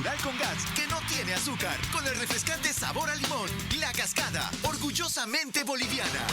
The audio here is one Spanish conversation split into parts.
natural con gas que no tiene azúcar, con el refrescante sabor a limón. La Cascada, orgullosamente boliviana.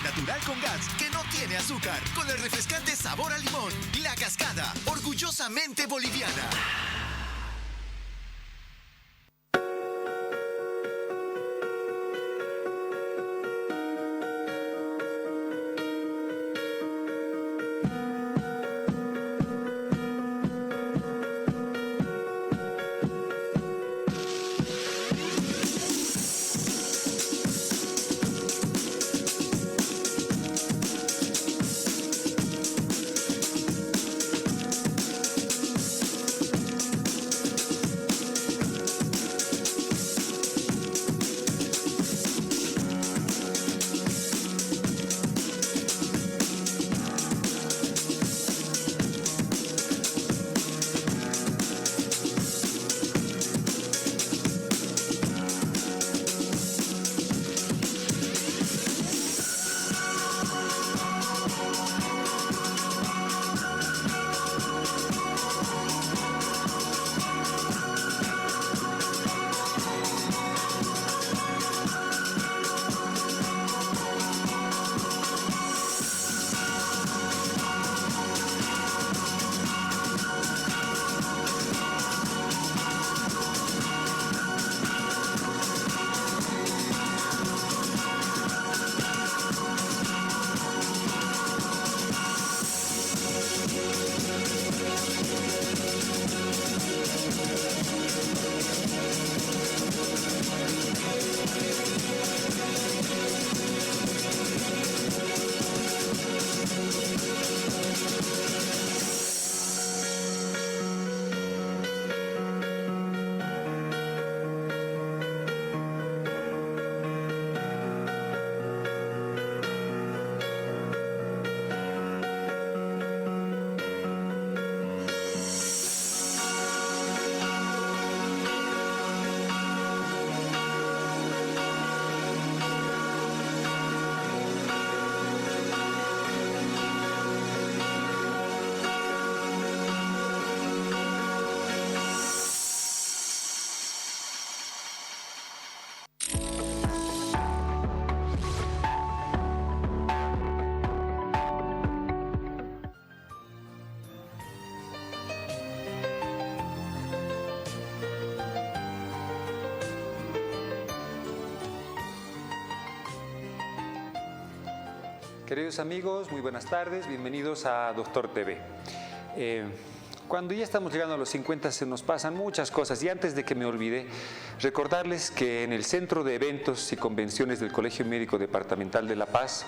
Natural con gas que no tiene azúcar, con el refrescante sabor a limón. La Cascada, orgullosamente boliviana. Queridos amigos, muy buenas tardes, bienvenidos a Doctor TV. Cuando ya estamos llegando a los 50 se nos pasan muchas cosas y antes de que me olvide, recordarles que en el Centro de Eventos y Convenciones del Colegio Médico Departamental de La Paz,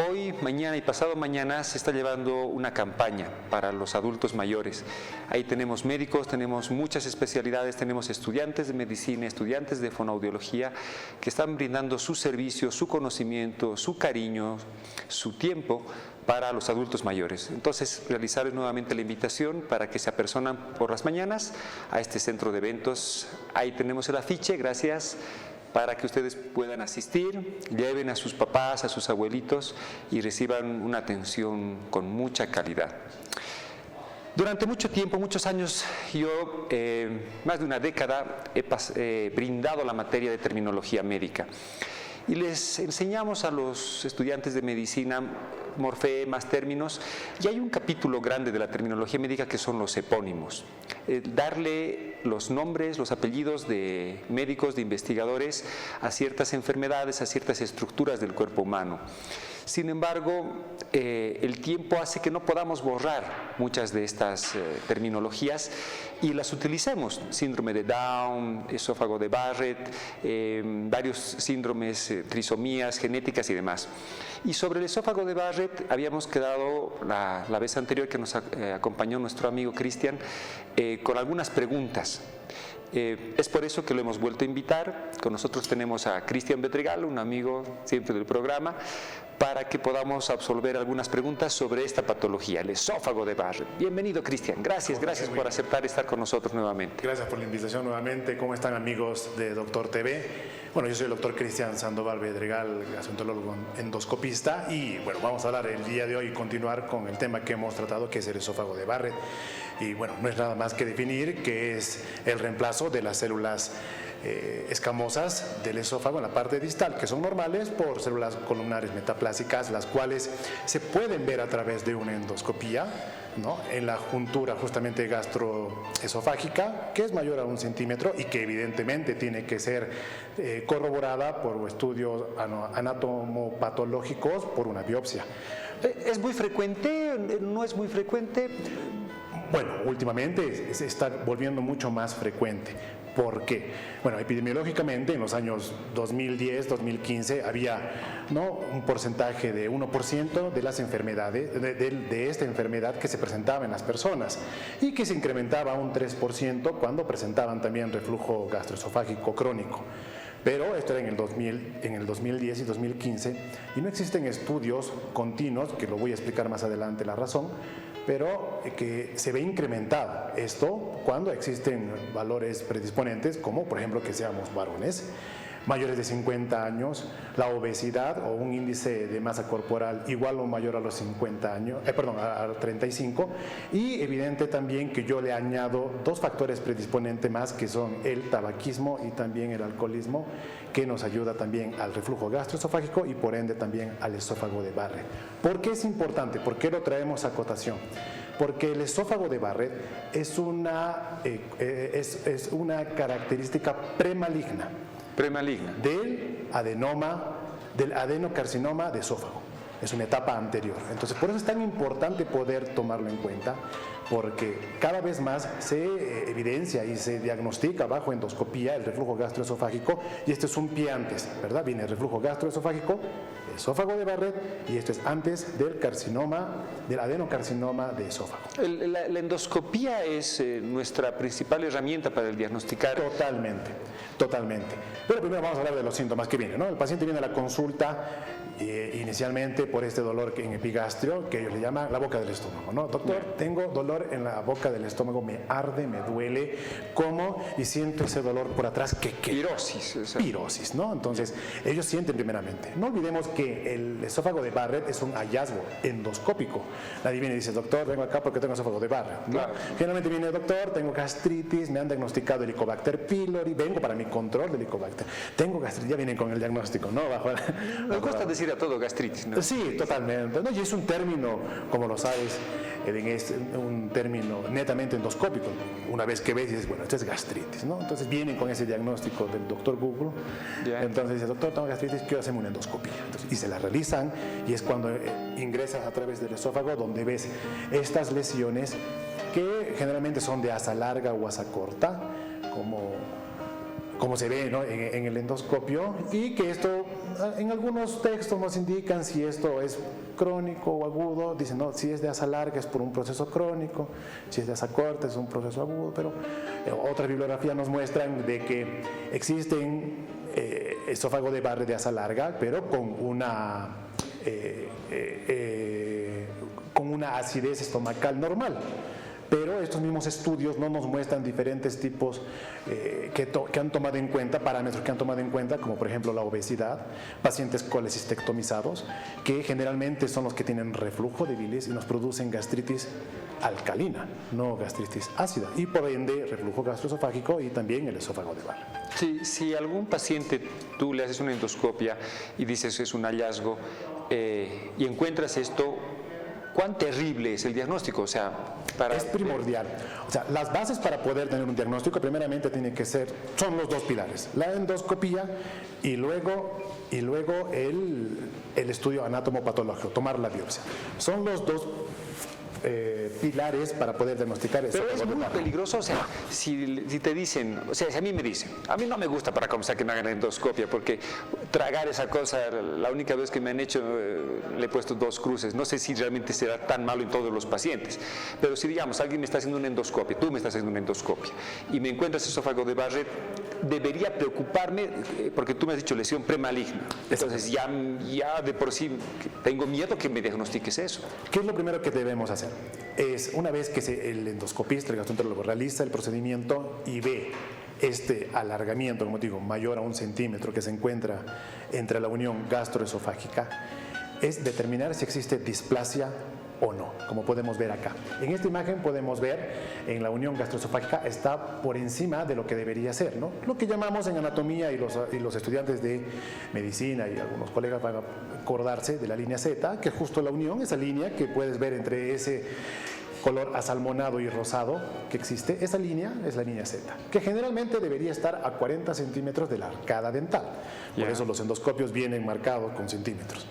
hoy, mañana y pasado mañana se está llevando una campaña para los adultos mayores. Ahí tenemos médicos, tenemos muchas especialidades, tenemos estudiantes de medicina, estudiantes de fonoaudiología que están brindando su servicio, su conocimiento, su cariño, su tiempo para los adultos mayores. Entonces, realizarles nuevamente la invitación para que se apersonan por las mañanas a este centro de eventos. Ahí tenemos el afiche, gracias. para que ustedes puedan asistir, lleven a sus papás, a sus abuelitos y reciban una atención con mucha calidad. Durante mucho tiempo, muchos años, yo, más de una década, he brindado la materia de terminología médica. Y les enseñamos a los estudiantes de medicina morfemas, términos, y hay un capítulo grande de la terminología médica que son los epónimos. Darle los nombres, los apellidos de médicos, de investigadores a ciertas enfermedades, a ciertas estructuras del cuerpo humano. Sin embargo, el tiempo hace que no podamos borrar muchas de estas terminologías y las utilicemos. Síndrome de Down, esófago de Barrett, varios síndromes, trisomías genéticas y demás. Y sobre el esófago de Barrett habíamos quedado la vez anterior que nos acompañó nuestro amigo Cristian con algunas preguntas. Es por eso que lo hemos vuelto a invitar. Con nosotros tenemos a Cristian Bedregal, un amigo siempre del programa, para que podamos absolver algunas preguntas sobre esta patología, el esófago de Barrett. Bienvenido, Cristian. Gracias por aceptar estar con nosotros nuevamente. Gracias por la invitación nuevamente. ¿Cómo están, amigos de Doctor TV? Bueno, yo soy el doctor Cristian Sandoval Bedregal, gastroenterólogo endoscopista, y bueno, vamos a hablar el día de hoy y continuar con el tema que hemos tratado, que es el esófago de Barrett. Y bueno, no es nada más que definir que es el reemplazo de las células escamosas del esófago en la parte distal, que son normales, por células columnares metaplásicas, las cuales se pueden ver a través de una endoscopía, ¿no?, en la juntura justamente gastroesofágica, que es mayor a 1 centímetro y que evidentemente tiene que ser corroborada por estudios anatomopatológicos por una biopsia. ¿Es muy frecuente? ¿No es muy frecuente? Bueno, últimamente se está volviendo mucho más frecuente. ¿Por qué? Bueno, epidemiológicamente en los años 2010, 2015 había, ¿no?, un porcentaje de 1% de las enfermedades, de esta enfermedad que se presentaba en las personas y que se incrementaba a un 3% cuando presentaban también reflujo gastroesofágico crónico. Pero esto era en el 2010 y 2015 y no existen estudios continuos, que lo voy a explicar más adelante la razón, pero que se ve incrementado esto cuando existen valores predisponentes, como por ejemplo que seamos varones, mayores de 50 años, la obesidad o un índice de masa corporal igual o mayor a los 50 años, a 35, y evidente también que yo le añado 2 factores predisponentes más, que son el tabaquismo y también el alcoholismo, que nos ayuda también al reflujo gastroesofágico y por ende también al esófago de Barrett. ¿Por qué es importante? ¿Por qué lo traemos a cotación? Porque el esófago de Barrett es una característica premaligna del adenocarcinoma de esófago. Es una etapa anterior. Entonces, por eso es tan importante poder tomarlo en cuenta, porque cada vez más se evidencia y se diagnostica bajo endoscopía el reflujo gastroesofágico, y este es un pie antes, ¿verdad? Viene el reflujo gastroesofágico, esófago de Barrett, y esto es antes del adenocarcinoma de esófago. La endoscopía es nuestra principal herramienta para el diagnosticar. Totalmente. Pero primero vamos a hablar de los síntomas que vienen, ¿no? El paciente viene a la consulta inicialmente por este dolor en epigastrio, que ellos le llaman la boca del estómago, ¿no? Doctor, tengo dolor en la boca del estómago, me arde, me duele, como y siento ese dolor por atrás que pirosis, ¿no? Entonces, ellos sienten primeramente. No olvidemos que el esófago de Barrett es un hallazgo endoscópico. Nadie viene y dice, doctor, vengo acá porque tengo esófago de Barrett, ¿no? Claro. Generalmente viene, doctor, tengo gastritis, me han diagnosticado Helicobacter pylori, vengo para mi control de Helicobacter. Tengo gastritis, ya vienen con el diagnóstico, ¿no? Nos gusta decir a todo gastritis, ¿no? Sí, totalmente, ¿no? Y es un término, como lo sabes, es un término netamente endoscópico. Una vez que ves, dices, bueno, esto es gastritis, ¿no? Entonces vienen con ese diagnóstico del doctor Google. Yeah. Entonces dice, doctor, tengo gastritis, quiero hacerme una endoscopía. Entonces, y se la realizan, y es cuando ingresas a través del esófago, donde ves estas lesiones que generalmente son de asa larga o asa corta, como se ve, ¿no?, en el endoscopio, y que esto en algunos textos nos indican si esto es crónico o agudo. Dicen, no, si es de asa larga es por un proceso crónico, si es de asa corta es un proceso agudo, pero otras bibliografías nos muestran de que existen esófago de Barrett de asa larga, pero con una acidez estomacal normal. pero estos mismos estudios no nos muestran diferentes tipos que han tomado en cuenta, parámetros que han tomado en cuenta, como por ejemplo la obesidad, pacientes colecistectomizados, que generalmente son los que tienen reflujo de bilis y nos producen gastritis alcalina, no gastritis ácida, y por ende reflujo gastroesofágico y también el esófago de Barrett. Sí, si algún paciente tú le haces una endoscopia y dices es un hallazgo y encuentras esto, ¿cuán terrible es el diagnóstico? O sea, es primordial. O sea, las bases para poder tener un diagnóstico primeramente tienen que ser, son los dos pilares, la endoscopía y luego el estudio anátomo-patológico, tomar la biopsia. Son los dos pilares para poder diagnosticar eso. Pero es muy peligroso, o sea, si te dicen, o sea, si a mí me dicen, a mí no me gusta para comenzar que me hagan endoscopia, porque tragar esa cosa, la única vez que me han hecho, le he puesto 2 cruces, no sé si realmente será tan malo en todos los pacientes, pero si digamos, alguien me está haciendo una endoscopia, tú me estás haciendo una endoscopia, y me encuentras esófago de Barrett, debería preocuparme, porque tú me has dicho lesión premaligna, entonces ya de por sí tengo miedo que me diagnostiques eso. ¿Qué es lo primero que debemos hacer? Es una vez que el endoscopista, el gastroenterólogo, realiza el procedimiento y ve este alargamiento, como digo, mayor a 1 centímetro que se encuentra entre la unión gastroesofágica, es determinar si existe displasia o no, como podemos ver acá. En esta imagen podemos ver en la unión gastroesofágica está por encima de lo que debería ser, ¿no? Lo que llamamos en anatomía y los estudiantes de medicina y algunos colegas van a acordarse de la línea Z, que es justo la unión, esa línea que puedes ver entre ese color asalmonado y rosado que existe, esa línea es la línea Z, que generalmente debería estar a 40 centímetros de la arcada dental. Por eso los endoscopios vienen marcados con centímetros.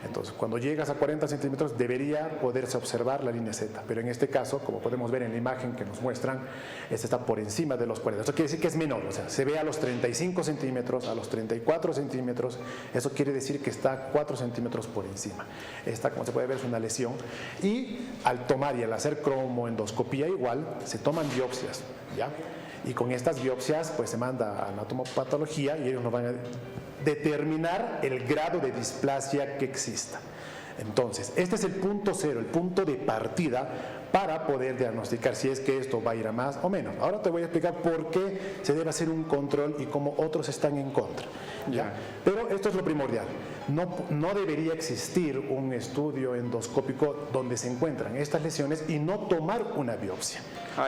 Entonces, cuando llegas a 40 centímetros debería poderse observar la línea Z, pero en este caso, como podemos ver en la imagen que nos muestran, esta está por encima de los 40. Eso quiere decir que es menor, o sea, se ve a los 35 centímetros, a los 34 centímetros, eso quiere decir que está 4 centímetros por encima. Esta, como se puede ver, es una lesión, y al tomar y al hacer cromoendoscopía igual, se toman biopsias, ¿ya? Y con estas biopsias, pues se manda a anatomopatología y ellos nos van a determinar el grado de displasia que exista. Entonces, este es el punto cero, el punto de partida para poder diagnosticar si es que esto va a ir a más o menos. Ahora te voy a explicar por qué se debe hacer un control y cómo otros están en contra. ¿Ya? Pero esto es lo primordial. No debería existir un estudio endoscópico donde se encuentran estas lesiones y no tomar una biopsia.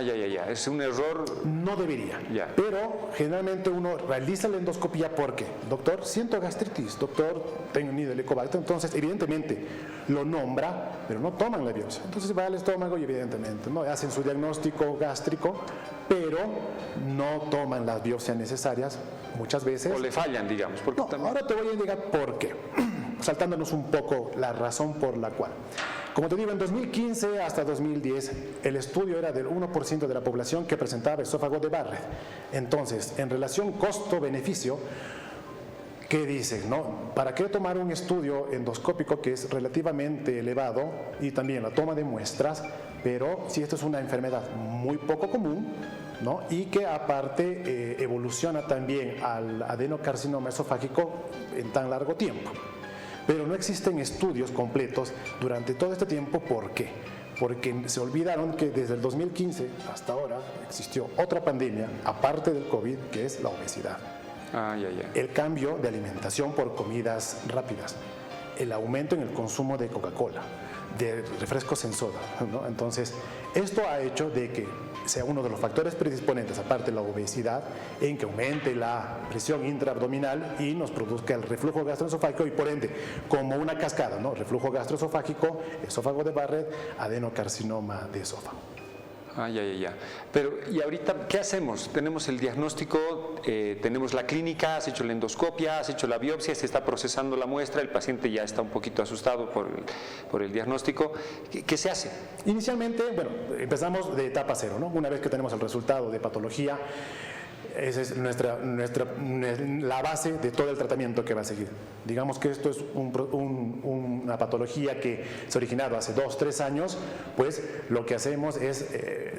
Ya. Es un error. No debería. Ya. Pero generalmente uno realiza la endoscopía porque, doctor, siento gastritis, doctor, tengo nido de helicobacter. Entonces, evidentemente, lo nombra, pero no toman la biopsia. Entonces va al estómago y evidentemente no hacen su diagnóstico gástrico, pero no toman las biopsias necesarias muchas veces. O le fallan, digamos. Porque no, también... Ahora te voy a indicar por qué, saltándonos un poco la razón por la cual. Como te digo, en 2015 hasta 2010, el estudio era del 1% de la población que presentaba esófago de Barrett. Entonces, en relación costo-beneficio, ¿qué dice? ¿No? ¿Para qué tomar un estudio endoscópico que es relativamente elevado y también la toma de muestras, pero si esto es una enfermedad muy poco común, ¿no? Y que aparte evoluciona también al adenocarcinoma esofágico en tan largo tiempo? Pero no existen estudios completos durante todo este tiempo. ¿Por qué? Porque se olvidaron que desde el 2015 hasta ahora existió otra pandemia, aparte del COVID, que es la obesidad. El cambio de alimentación por comidas rápidas, el aumento en el consumo de Coca-Cola, de refrescos en soda, ¿no? Entonces, esto ha hecho de que sea uno de los factores predisponentes, aparte de la obesidad, en que aumente la presión intraabdominal y nos produzca el reflujo gastroesofágico y por ende, como una cascada, ¿no? Reflujo gastroesofágico, esófago de Barrett, adenocarcinoma de esófago. Pero, ¿y ahorita qué hacemos? Tenemos el diagnóstico, tenemos la clínica, has hecho la endoscopia, has hecho la biopsia, se está procesando la muestra, el paciente ya está un poquito asustado por el diagnóstico. ¿Qué se hace? Inicialmente, bueno, empezamos de etapa cero, ¿no? Una vez que tenemos el resultado de patología, esa es la base de todo el tratamiento que va a seguir. Digamos que esto es una patología que se ha originado hace 2, 3 años, pues lo que hacemos es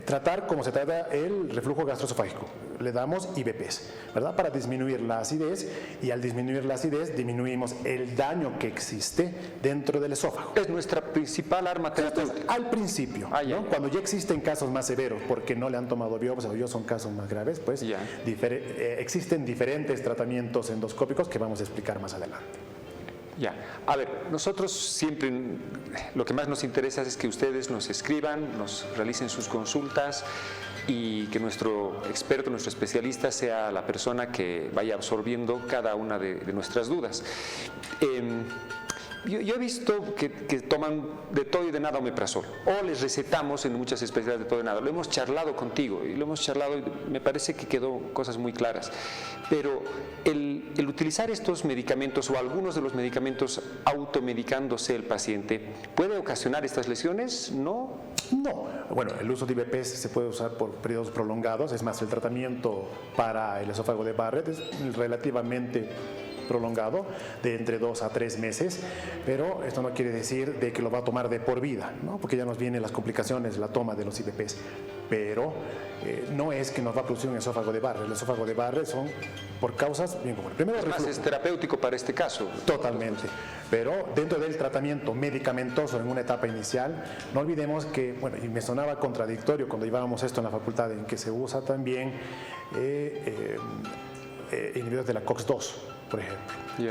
tratar como se trata el reflujo gastroesofágico. Le damos IVPs, ¿verdad? Para disminuir la acidez, y al disminuir la acidez disminuimos el daño que existe dentro del esófago. Es nuestra principal arma terapéutica. Al principio, ¿no? Cuando ya existen casos más severos porque no le han tomado biopsia o son casos más graves, pues existen diferentes tratamientos endoscópicos que vamos a explicar más adelante. Ya, a ver, nosotros siempre lo que más nos interesa es que ustedes nos escriban, nos realicen sus consultas y que nuestro experto, nuestro especialista sea la persona que vaya absorbiendo cada una de nuestras dudas. Yo he visto que toman de todo y de nada omeprazol, o les recetamos en muchas especialidades de todo y de nada. Lo hemos charlado contigo y me parece que quedó cosas muy claras. Pero el utilizar estos medicamentos o algunos de los medicamentos automedicándose el paciente, ¿puede ocasionar estas lesiones? ¿No? No. Bueno, el uso de IVPs se puede usar por periodos prolongados. Es más, el tratamiento para el esófago de Barrett es relativamente prolongado, de entre 2 a 3 meses, pero esto no quiere decir de que lo va a tomar de por vida, ¿no? Porque ya nos vienen las complicaciones, la toma de los IVPs, pero no es que nos va a producir un esófago de Barrett. El esófago de Barrett son por causas bien comunes. Primero, además es terapéutico para este caso. Totalmente, pero dentro del tratamiento medicamentoso en una etapa inicial, no olvidemos que, bueno, y me sonaba contradictorio cuando llevábamos esto en la facultad, en que se usa también inhibidores de la COX-2, por ejemplo,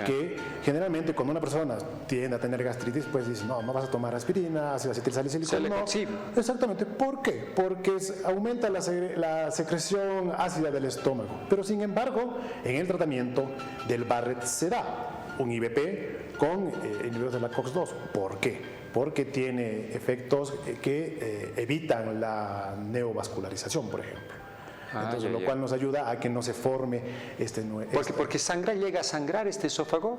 que generalmente cuando una persona tiende a tener gastritis, pues dice, no vas a tomar aspirina, ácido acetilsalicílico, no. Exactamente, ¿por qué? Porque aumenta la secreción ácida del estómago, pero sin embargo, en el tratamiento del Barrett se da un IVP con inhibidores de la COX-2. ¿Por qué? Porque tiene efectos que evitan la neovascularización, por ejemplo. Entonces, lo cual nos ayuda a que no se forme porque llega a sangrar este esófago.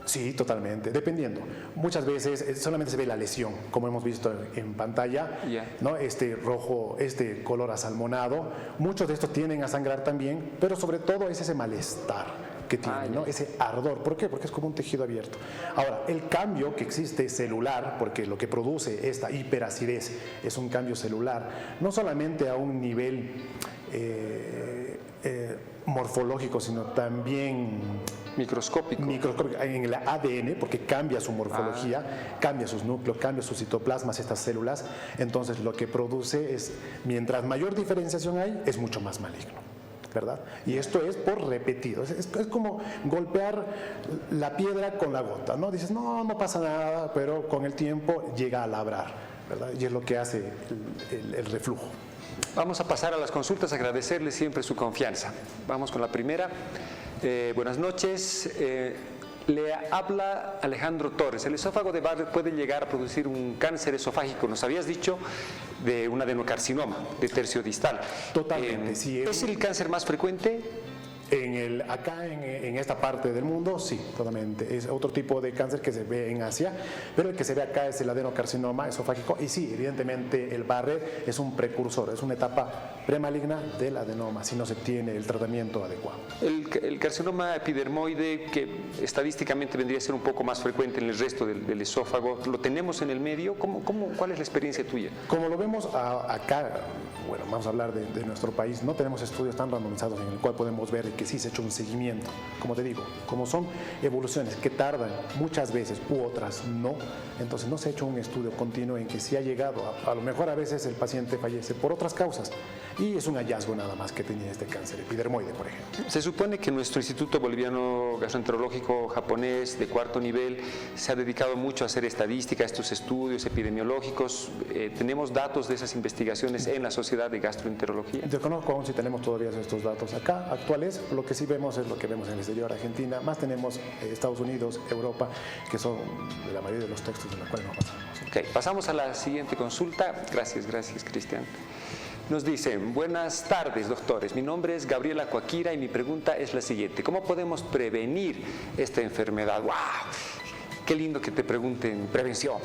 Sí, totalmente, dependiendo. Muchas veces solamente se ve la lesión, como hemos visto en pantalla, ¿no? Este rojo, este color asalmonado. Muchos de estos tienden a sangrar también, pero sobre todo es ese malestar que tiene, ¿no? Ese ardor. ¿Por qué? Porque es como un tejido abierto. Ahora, el cambio que existe celular, porque lo que produce esta hiperacidez es un cambio celular, no solamente a un nivel morfológico, sino también microscópico en el ADN, porque cambia su morfología, cambia sus núcleos, cambia sus citoplasmas, estas células. Entonces lo que produce es, mientras mayor diferenciación hay, es mucho más maligno, ¿verdad? Y esto es por repetido. Es como golpear la piedra con la gota, ¿no? Dices, no pasa nada, pero con el tiempo llega a labrar, ¿verdad? Y es lo que hace el reflujo. Vamos a pasar a las consultas, agradecerle siempre su confianza. Vamos con la primera. Buenas noches. Le habla Alejandro Torres. El esófago de Barrett puede llegar a producir un cáncer esofágico. Nos habías dicho de un adenocarcinoma de tercio distal. Totalmente, sí. ¿Es el cáncer más frecuente? Acá en esta parte del mundo, sí, totalmente. Es otro tipo de cáncer que se ve en Asia, pero el que se ve acá es el adenocarcinoma esofágico. Y sí, evidentemente el Barrett es un precursor, es una etapa premaligna del adenoma, si no se tiene el tratamiento adecuado. El carcinoma epidermoide, que estadísticamente vendría a ser un poco más frecuente en el resto del esófago, ¿lo tenemos en el medio? ¿Cuál es la experiencia tuya? Como lo vemos acá, bueno, vamos a hablar de nuestro país, no tenemos estudios tan randomizados en el cual podemos ver que sí se ha hecho un seguimiento. Como te digo, como son evoluciones que tardan muchas veces u otras no, entonces no se ha hecho un estudio continuo en que sí ha llegado, a lo mejor a veces el paciente fallece por otras causas y es un hallazgo nada más que tenía este cáncer epidermoide, por ejemplo. Se supone que nuestro Instituto Boliviano Gastroenterológico Japonés de 4º nivel se ha dedicado mucho a hacer estadística, estos estudios epidemiológicos. ¿Tenemos datos de esas investigaciones en la Sociedad de Gastroenterología? Desconozco aún si tenemos todavía estos datos acá, actuales. Lo que sí vemos es lo que vemos en el exterior, Argentina, más tenemos Estados Unidos, Europa, que son la mayoría de los textos en los cuales nos basamos. Ok, pasamos a la siguiente consulta. Gracias, Cristian. Nos dicen, buenas tardes, doctores. Mi nombre es Gabriela Coaquira y mi pregunta es la siguiente. ¿Cómo podemos prevenir esta enfermedad? ¡Wow! Qué lindo que te pregunten prevención.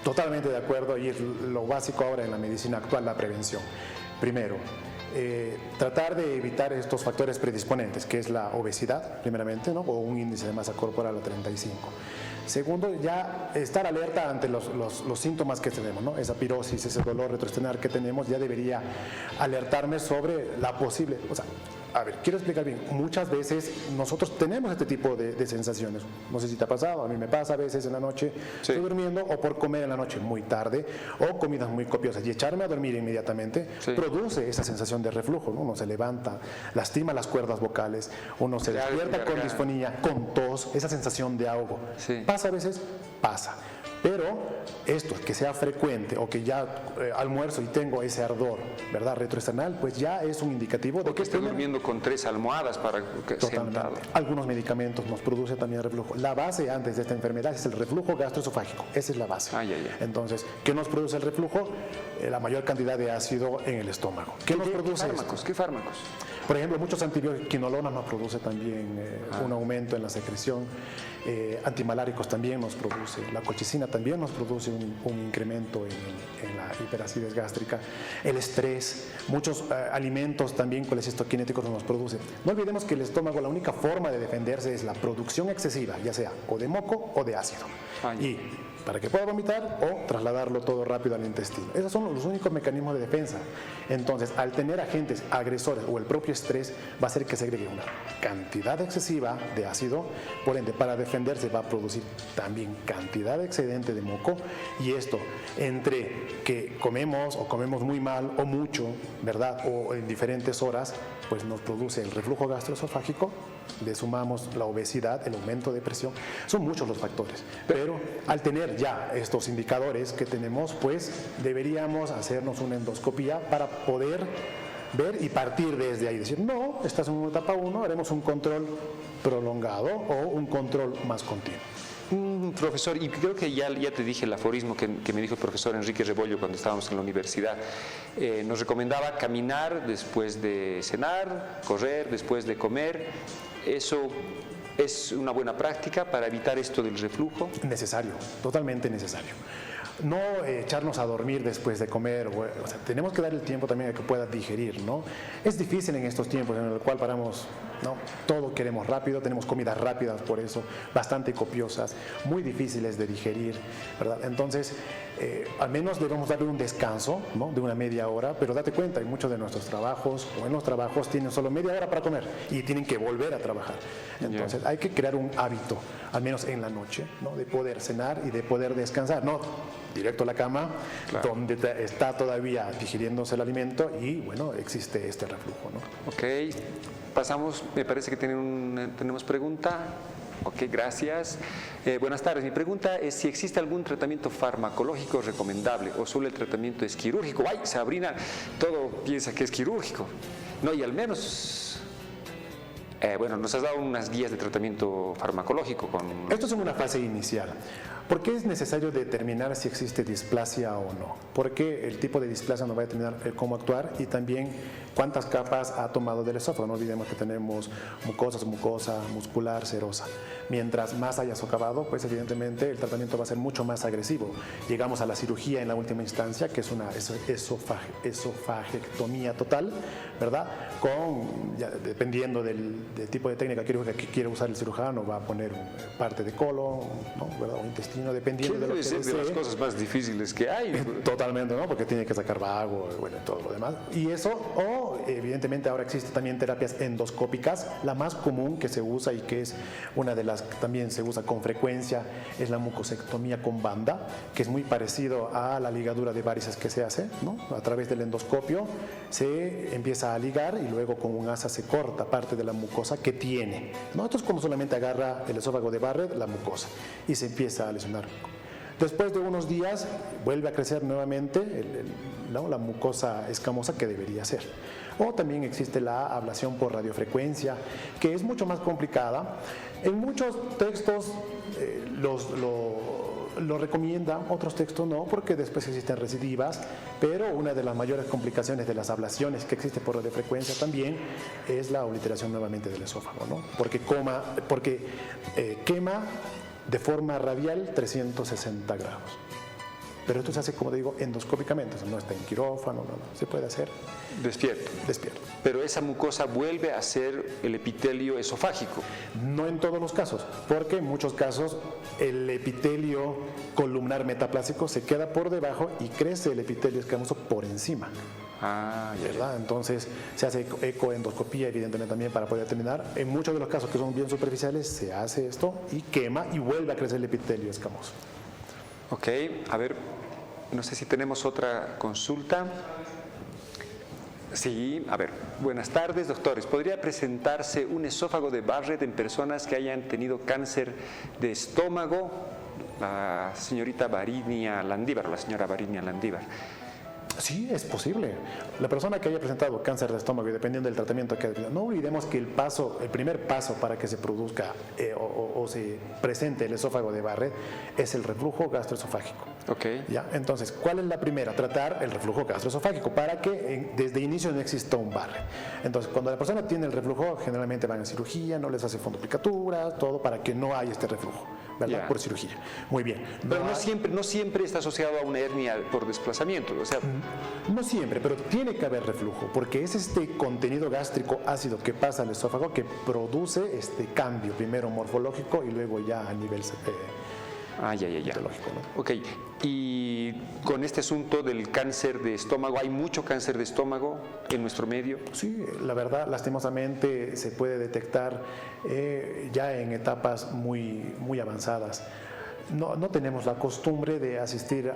Totalmente de acuerdo, y es lo básico ahora en la medicina actual, la prevención. Primero, tratar de evitar estos factores predisponentes, que es la obesidad, primeramente, ¿no? O un índice de masa corporal a 35. Segundo, ya estar alerta ante los síntomas que tenemos, ¿no? Esa pirosis, ese dolor retroesternal que tenemos, ya debería alertarme sobre la posible... O sea, a ver, quiero explicar bien. Muchas veces nosotros tenemos este tipo de sensaciones. No sé si te ha pasado, a mí me pasa a veces en la noche, sí, estoy durmiendo o por comer en la noche muy tarde o comidas muy copiosas y echarme a dormir inmediatamente, sí, produce esa sensación de reflujo, ¿no? Uno se levanta, lastima las cuerdas vocales, uno se despierta con disfonía, con tos, esa sensación de ahogo. Sí. ¿Pasa a veces? Pasa. Pero esto, que sea frecuente o que ya almuerzo y tengo ese ardor, ¿verdad? Retroesternal, pues ya es un indicativo de que esté durmiendo con 3 almohadas para sentado. Algunos medicamentos nos produce también reflujo. La base antes de esta enfermedad es el reflujo gastroesofágico. Esa es la base. Entonces, ¿qué nos produce el reflujo? La mayor cantidad de ácido en el estómago. ¿Qué nos produce? ¿Qué fármacos? Por ejemplo, muchos antibióticos, quinolona nos produce también un aumento en la secreción. Antimaláricos también nos produce. La colchicina también nos produce un incremento en la hiperacidez gástrica. El estrés, muchos alimentos también colecistoquinéticos nos producen. No olvidemos que el estómago, la única forma de defenderse es la producción excesiva, ya sea o de moco o de ácido. Y para que pueda vomitar o trasladarlo todo rápido al intestino. Esos son los únicos mecanismos de defensa. Entonces, al tener agentes agresores o el propio estrés, va a hacer que segregue una cantidad excesiva de ácido, por ende, para defenderse va a producir también cantidad excedente de moco, y esto, entre que comemos o comemos muy mal o mucho, ¿verdad? O en diferentes horas, pues nos produce el reflujo gastroesofágico, le sumamos la obesidad, el aumento de presión, son muchos los factores, pero al tener ya estos indicadores que tenemos, pues deberíamos hacernos una endoscopía para poder ver y partir desde ahí, decir, no, estás en una etapa 1, haremos un control prolongado o un control más continuo. Profesor, y creo que ya te dije el aforismo que me dijo el profesor Enrique Rebollo cuando estábamos en la universidad. Nos recomendaba caminar después de cenar, correr después de comer. ¿Eso es una buena práctica para evitar esto del reflujo? Necesario, totalmente necesario. No echarnos a dormir después de comer, o sea, tenemos que dar el tiempo también a que pueda digerir, ¿no? Es difícil en estos tiempos en el cual paramos, ¿no? Todo queremos rápido, tenemos comidas rápidas por eso, bastante copiosas, muy difíciles de digerir, ¿verdad? Entonces, al menos debemos darle un descanso, ¿no? De una media hora, pero date cuenta, en muchos de nuestros trabajos o en los trabajos tienen solo media hora para comer y tienen que volver a trabajar. Entonces, hay que crear un hábito, al menos en la noche, ¿no? De poder cenar y de poder descansar, no directo a la cama, claro, donde está todavía digiriéndose el alimento y, bueno, existe este reflujo, ¿no? Ok, pasamos, me parece que tenemos pregunta. Ok, gracias. Buenas tardes. Mi pregunta es si existe algún tratamiento farmacológico recomendable o solo el tratamiento es quirúrgico. ¡Ay, Sabrina! Todo piensa que es quirúrgico. No, y al menos... bueno, nos has dado unas guías de tratamiento farmacológico con... Esto es en una fase inicial. ¿Por qué es necesario determinar si existe displasia o no? Porque el tipo de displasia nos va a determinar cómo actuar y también cuántas capas ha tomado del esófago. No olvidemos que tenemos mucosa, muscular, serosa. Mientras más haya socavado, pues evidentemente el tratamiento va a ser mucho más agresivo. Llegamos a la cirugía en la última instancia, que es una esofagectomía total, ¿verdad? Dependiendo del tipo de técnica quirúrgica que quiere usar el cirujano, va a poner parte de colon, ¿no? ¿Verdad? O intestino, dependiendo de lo que desee. De las cosas más difíciles que hay. Totalmente, ¿no? Porque tiene que sacar vago, bueno, todo lo demás. Y eso, evidentemente ahora existen también terapias endoscópicas. La más común que se usa y que es una de las que también se usa con frecuencia es la mucosectomía con banda, que es muy parecido a la ligadura de varices que se hace, ¿no? A través del endoscopio se empieza a ligar y luego con un asa se corta parte de la mucosa que tiene, ¿no? Esto es como solamente agarra el esófago de Barrett, la mucosa, y se empieza a lesionar. Después de unos días vuelve a crecer nuevamente la mucosa escamosa que debería ser. O también existe la ablación por radiofrecuencia, que es mucho más complicada. En muchos textos lo recomiendan, otros textos no, porque después existen recidivas, pero una de las mayores complicaciones de las ablaciones que existe por radiofrecuencia también es la obliteración nuevamente del esófago, ¿no? Porque quema de forma radial 360 grados. Pero esto se hace, como te digo, endoscópicamente, o sea, no está en quirófano, no, se puede hacer Despierto. despierto. Pero esa mucosa vuelve a ser el epitelio esofágico. No en todos los casos, porque en muchos casos el epitelio columnar metaplásico se queda por debajo y crece el epitelio escamoso por encima. Ah, ya. ¿Verdad? Entonces se hace ecoendoscopía, evidentemente, también para poder determinar. En muchos de los casos que son bien superficiales se hace esto y quema y vuelve a crecer el epitelio escamoso. Ok, a ver, no sé si tenemos otra consulta. Sí, a ver, buenas tardes, doctores. ¿Podría presentarse un esófago de Barrett en personas que hayan tenido cáncer de estómago? La señorita Varinia Landívar, la señora Varinia Landívar. Sí, es posible. La persona que haya presentado cáncer de estómago y dependiendo del tratamiento que no olvidemos que el primer paso para que se produzca o se presente el esófago de Barrett es el reflujo gastroesofágico. Ok. ¿Ya? Entonces, ¿cuál es la primera? Tratar el reflujo gastroesofágico para que desde inicio no exista un Barrett. Entonces, cuando la persona tiene el reflujo, generalmente van a cirugía, no les hace fundoplicatura, todo para que no haya este reflujo, ¿verdad? Ya. Por cirugía. Muy bien. Pero no siempre está asociado a una hernia por desplazamiento, o sea, No siempre, pero tiene que haber reflujo, porque es este contenido gástrico ácido que pasa al esófago que produce este cambio, primero morfológico y luego ya a nivel ya. fisiológico, ¿no? Ok, y con este asunto del cáncer de estómago, ¿hay mucho cáncer de estómago en nuestro medio? Sí, la verdad, lastimosamente se puede detectar ya en etapas muy avanzadas. No tenemos la costumbre de asistir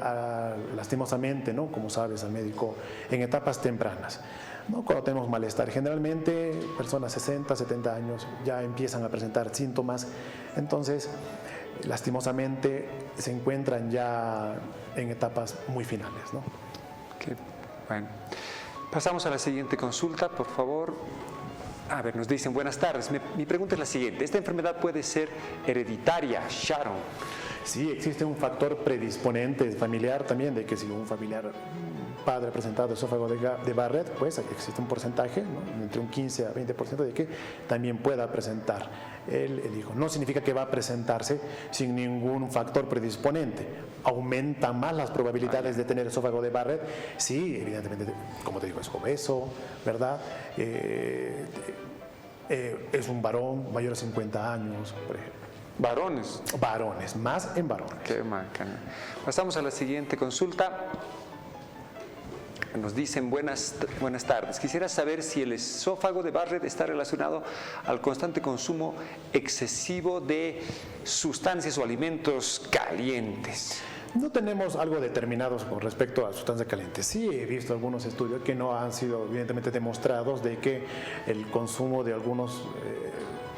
lastimosamente, ¿no? Como sabes, al médico en etapas tempranas, ¿no? Cuando tenemos malestar. Generalmente, personas 60, 70 años ya empiezan a presentar síntomas, entonces, lastimosamente, se encuentran ya en etapas muy finales, ¿no? Ok, bueno. Pasamos a la siguiente consulta, por favor. A ver, nos dicen, buenas tardes. Mi pregunta es la siguiente. ¿Esta enfermedad puede ser hereditaria, Sharon? Sí, existe un factor predisponente familiar también, de que si un familiar padre ha presentado esófago de Barrett, pues existe un porcentaje, ¿no? Entre un 15 a 20% de que también pueda presentar el hijo. No significa que va a presentarse sin ningún factor predisponente. Aumenta más las probabilidades de tener esófago de Barrett. Sí, evidentemente, como te digo, es obeso, ¿verdad? Es un varón mayor a 50 años, por ejemplo. Varones. Varones, más en varones. Qué macana. Pasamos a la siguiente consulta. Nos dicen buenas tardes. Quisiera saber si el esófago de Barrett está relacionado al constante consumo excesivo de sustancias o alimentos calientes. No tenemos algo determinado con respecto a sustancias calientes. Sí he visto algunos estudios que no han sido evidentemente demostrados de que el consumo de algunos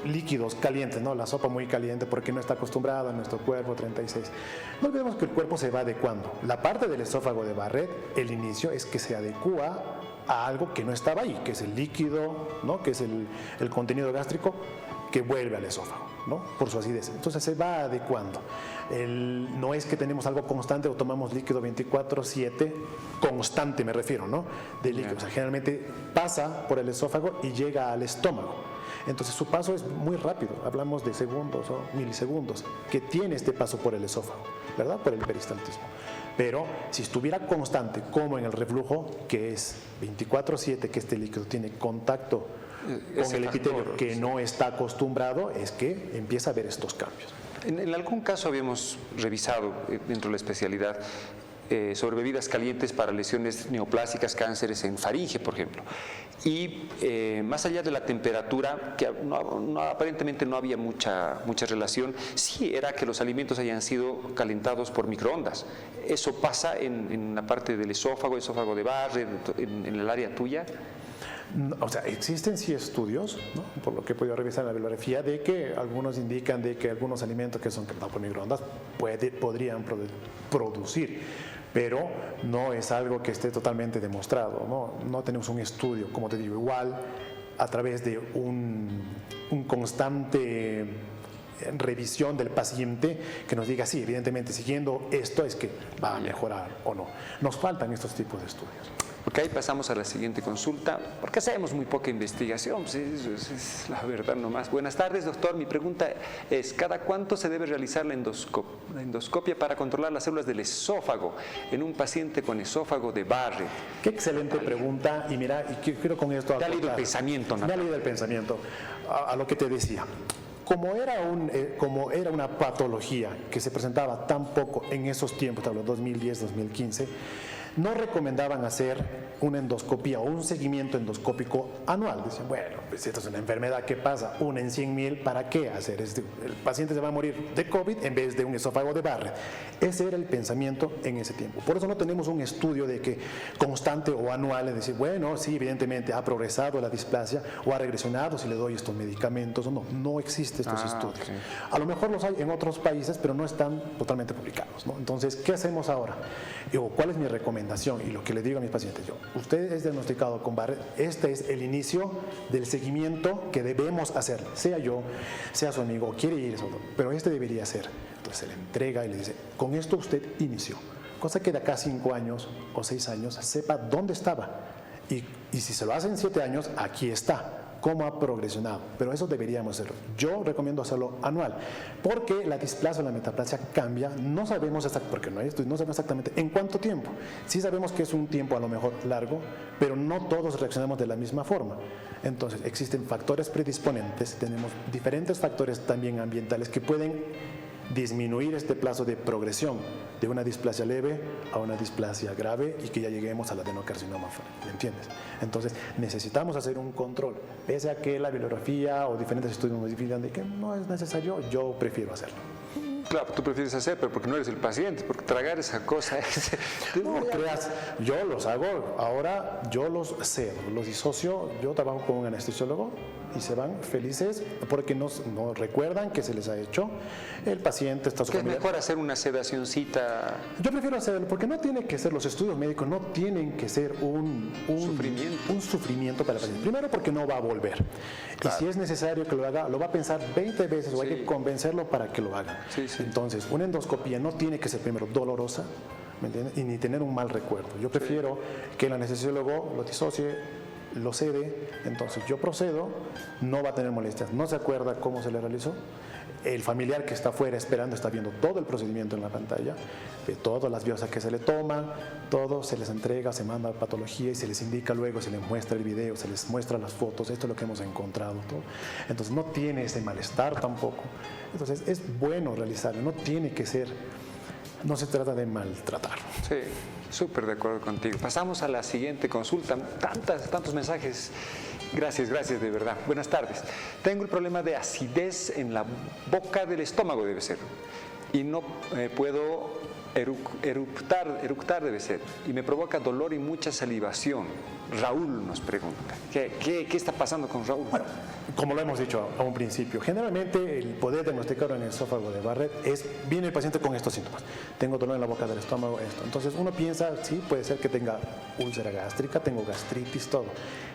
líquidos calientes, ¿no? La sopa muy caliente porque no está acostumbrada a nuestro cuerpo 36. No olvidemos que el cuerpo se va adecuando. La parte del esófago de Barrett, el inicio es que se adecúa a algo que no estaba ahí, que es el líquido, ¿no? Que es el contenido gástrico que vuelve al esófago, ¿no? Por su acidez. Entonces se va adecuando. No es que tenemos algo constante o tomamos líquido 24/7, constante me refiero, ¿no? De líquido. O sea, generalmente pasa por el esófago y llega al estómago. Entonces su paso es muy rápido, hablamos de segundos o milisegundos, que tiene este paso por el esófago, ¿verdad? Por el peristaltismo. Pero si estuviera constante, como en el reflujo, que es 24/7, que este líquido tiene contacto con el epitelio que no está acostumbrado, es que empieza a haber estos cambios. En algún caso habíamos revisado dentro de la especialidad sobre bebidas calientes para lesiones neoplásicas, cánceres en faringe, por ejemplo. Y más allá de la temperatura, que aparentemente no había mucha relación, sí era que los alimentos hayan sido calentados por microondas. ¿Eso pasa en la parte del esófago de Barrett, en el área tuya? O sea, existen sí estudios, ¿no? Por lo que he podido revisar en la bibliografía, de que algunos indican de que algunos alimentos que son calentados por microondas podrían producir, pero no es algo que esté totalmente demostrado, ¿no? No tenemos un estudio, como te digo, igual a través de un constante revisión del paciente que nos diga, sí, evidentemente siguiendo esto es que va a mejorar o no. Nos faltan estos tipos de estudios. Ok, pasamos a la siguiente consulta, porque hacemos muy poca investigación, pues eso es la verdad nomás. Buenas tardes, doctor. Mi pregunta es, ¿cada cuánto se debe realizar la endoscopia para controlar las células del esófago en un paciente con esófago de Barrett? Qué excelente pregunta, y mira, y quiero con esto... Te ha leído el pensamiento, ¿no? Me ha leído el pensamiento, a lo que te decía. Como era una patología que se presentaba tan poco en esos tiempos, hablo 2010, 2015, no recomendaban hacer una endoscopía o un seguimiento endoscópico anual. Dicen, bueno, pues esto es una enfermedad que pasa, una en 100,000, ¿para qué hacer? El paciente se va a morir de COVID en vez de un esófago de Barrett. Ese era el pensamiento en ese tiempo. Por eso no tenemos un estudio de que constante o anual, es decir, bueno, sí, evidentemente ha progresado la displasia o ha regresionado si le doy estos medicamentos o no. No existen estos estudios. Okay. A lo mejor los hay en otros países, pero no están totalmente publicados, ¿no? Entonces, ¿qué hacemos ahora? ¿Cuál es mi recomendación? Y lo que le digo a mis pacientes, usted es diagnosticado con Barrett, este es el inicio del seguimiento que debemos hacer, sea yo, sea su amigo, quiere ir eso, pero este debería ser. Entonces se le entrega y le dice, con esto usted inició, cosa que de acá 5 años o 6 años sepa dónde estaba, y si se lo hacen 7 años, aquí está. Cómo ha progresionado, pero eso deberíamos hacerlo. Yo recomiendo hacerlo anual, porque la displasia o la metaplasia cambia, no sabemos porque no hay estudios, no sabemos exactamente en cuánto tiempo. Sí sabemos que es un tiempo a lo mejor largo, pero no todos reaccionamos de la misma forma. Entonces, existen factores predisponentes, tenemos diferentes factores también ambientales que pueden disminuir este plazo de progresión de una displasia leve a una displasia grave y que ya lleguemos al adenocarcinoma, ¿me entiendes? Entonces necesitamos hacer un control, pese a que la bibliografía o diferentes estudios nos digan de que no es necesario, yo prefiero hacerlo. Claro, tú prefieres hacer, pero porque no eres el paciente, porque tragar esa cosa es... No creas, yo los hago, ahora yo los cedo, los disocio, yo trabajo con un anestesiólogo y se van felices porque no recuerdan que se les ha hecho, el paciente está... ¿Qué es mejor hacer una sedacioncita? Yo prefiero hacerlo porque no tiene que ser, los estudios médicos no tienen que ser un sufrimiento para el paciente. Primero porque no va a volver. Claro. Y si es necesario que lo haga, lo va a pensar 20 veces o hay que convencerlo para que lo haga. Sí. Entonces, una endoscopía no tiene que ser primero dolorosa, ¿me entiendes? Y ni tener un mal recuerdo. Yo prefiero que el anestesiólogo lo disocie, lo cede, entonces yo procedo, no va a tener molestias, no se acuerda cómo se le realizó. El familiar que está afuera esperando está viendo todo el procedimiento en la pantalla, de todas las biopsias que se le toman, todo se les entrega, se manda a patología y se les indica luego, se les muestra el video, se les muestra las fotos, esto es lo que hemos encontrado, todo. Entonces no tiene ese malestar tampoco. Entonces es bueno realizarlo, no tiene que ser, no se trata de maltratar. Sí, súper de acuerdo contigo. Pasamos a la siguiente consulta, tantos mensajes. Gracias de verdad. Buenas tardes. Tengo el problema de acidez en la boca del estómago, debe ser, y no puedo eructar debe ser, y me provoca dolor y mucha salivación. Raúl nos pregunta, ¿qué está pasando con Raúl? Bueno, como lo hemos dicho a un principio, generalmente el poder diagnosticar en el esófago de Barrett viene el paciente con estos síntomas. Tengo dolor en la boca del estómago, esto. Entonces uno piensa, sí, puede ser que tenga úlcera gástrica, tengo gastritis, todo.